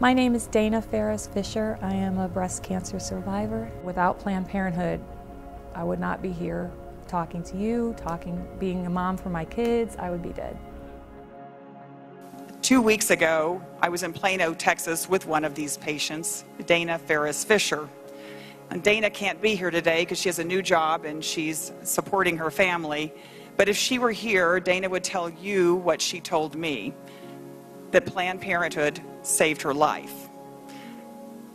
My name is Dayna Farris Fisher. I am a breast cancer survivor. Without Planned Parenthood, I would not be here talking to you, being a mom for my kids. I would be dead. 2 weeks ago, I was in Plano, Texas with one of these patients, Dayna Farris Fisher. And Dayna can't be here today because she has a new job and she's supporting her family. But if she were here, Dayna would tell you what she told me, that Planned Parenthood saved her life.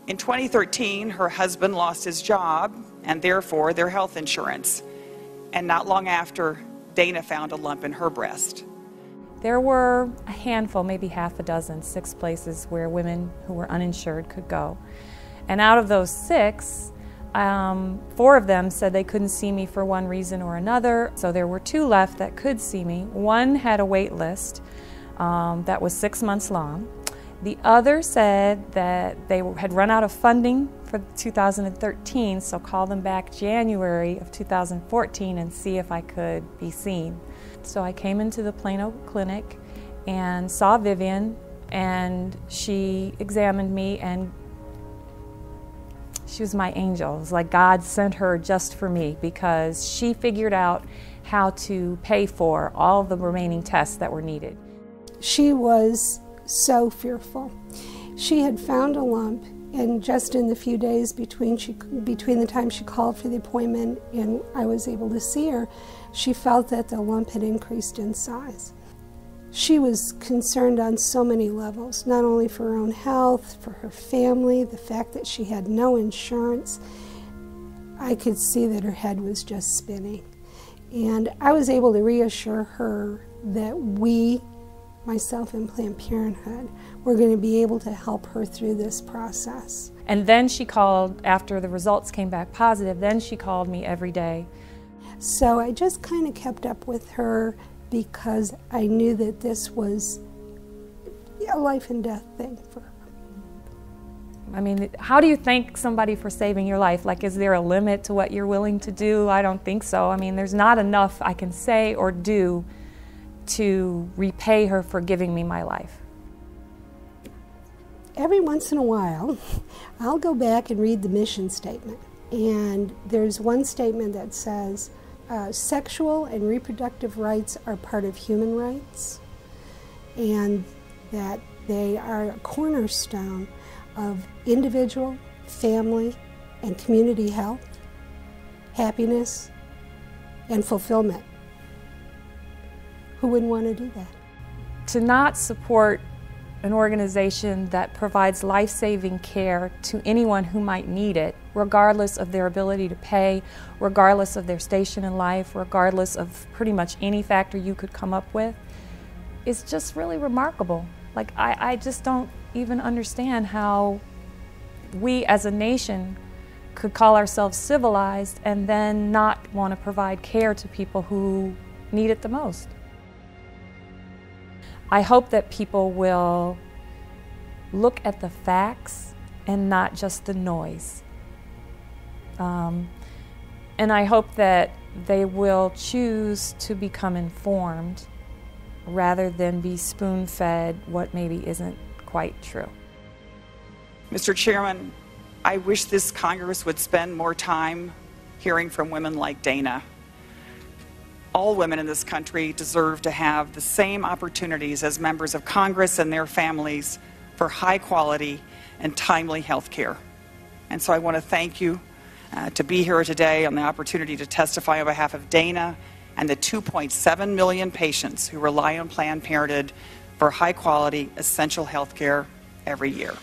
In 2013, her husband lost his job and therefore their health insurance. And not long after, Dayna found a lump in her breast. There were a handful, maybe half a dozen, 6 places where women who were uninsured could go. And out of those 6, 4 of them said they couldn't see me for one reason or another. So there were 2 left that could see me. One had a wait list that was 6 months long. The other said that they had run out of funding for 2013, so call them back January of 2014 and see if I could be seen. So I came into the Plano clinic and saw Vivian, and she examined me, and she was my angel. It was like God sent her just for me, because she figured out how to pay for all the remaining tests that were needed. She was so fearful. She had found a lump, and just in the few days between the time she called for the appointment and I was able to see her, she felt that the lump had increased in size. She was concerned on so many levels, not only for her own health, for her family, the fact that she had no insurance. I could see that her head was just spinning. And I was able to reassure her that we, myself and Planned Parenthood, were going to be able to help her through this process. And then she called, after the results came back positive, then she called me every day. So I just kind of kept up with her because I knew that this was a life and death thing for her. I mean, how do you thank somebody for saving your life? Like, is there a limit to what you're willing to do? I don't think so. I mean, there's not enough I can say or do to repay her for giving me my life. Every once in a while, I'll go back and read the mission statement. And there's one statement that says, sexual and reproductive rights are part of human rights, and that they are a cornerstone of individual, family, and community health, happiness, and fulfillment. Who wouldn't want to do that? To not support an organization that provides life-saving care to anyone who might need it, regardless of their ability to pay, regardless of their station in life, regardless of pretty much any factor you could come up with, is just really remarkable. Like, I just don't even understand how we as a nation could call ourselves civilized and then not want to provide care to people who need it the most. I hope that people will look at the facts and not just the noise. And I hope that they will choose to become informed rather than be spoon-fed what maybe isn't quite true. Mr. Chairman, I wish this Congress would spend more time hearing from women like Dayna. All women in this country deserve to have the same opportunities as members of Congress and their families for high quality and timely health care. And so I want to thank you to be here today on the opportunity to testify on behalf of Dayna and the 2.7 million patients who rely on Planned Parenthood for high quality, essential health care every year.